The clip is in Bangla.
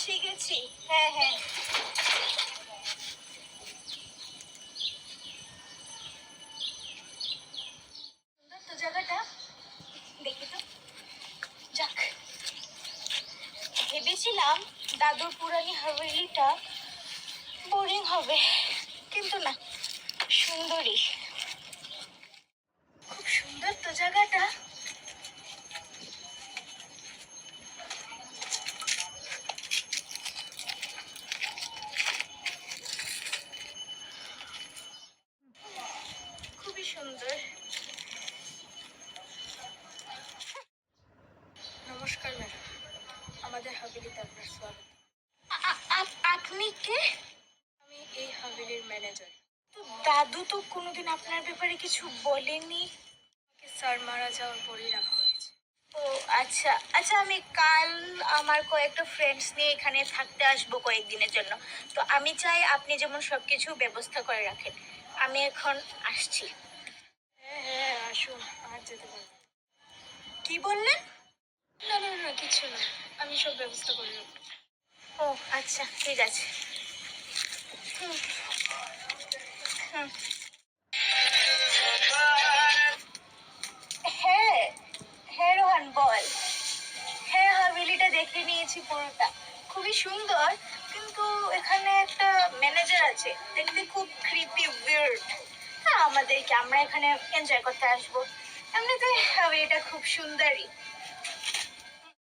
এসে গেছি। হ্যাঁ হ্যাঁ, সুন্দর তো জায়গাটা, দেখি তো। যাক, ভেবেছিলাম দাদুর পুরানি হাভেলিটা বোরিং হবে, কিন্তু না, সুন্দরী। খুব সুন্দর তো জায়গাটা। খুবই সুন্দর। নমস্কার ম্যাডাম, আমাদের হাভেলিতে আপনার স্বাগত। আপনি কে? আমি এই হাভেলির ম্যানেজার। তো দাদু তো কোনোদিন আপনার ব্যাপারে কিছু বলেনি। আমাকে স্যার মারা যাওয়ার পরেই রাখা হয়েছে। ও আচ্ছা আচ্ছা, আমি কাল আমার কয়েকটা ফ্রেন্ডস নিয়ে এখানে থাকতে আসবো কয়েকদিনের জন্য। তো আমি চাই আপনি যেমন সবকিছু ব্যবস্থা করে রাখেন। আমি এখন আসছি। হ্যাঁ হ্যাঁ, আসুন, আর যেতে পারবেন। কি বললেন? না না না, কিছু না, আমি সব ব্যবস্থা করে রাখবো। ও আচ্ছা, ঠিক আছে। হুম হুম। হ্যাঁ হ্যাঁ রোহান, বল। হ্যাঁ, হাভেলিটা দেখে নিয়েছি পুরোটা, খুবই সুন্দর। কিন্তু এখানে একটা ম্যানেজার আছে, দেখতে খুব ক্রিপি উইয়ার্ড। হ্যাঁ, আমরা এখানে এনজয় করতে আসবো, এমনিতে হাভেলিটা খুব সুন্দরই।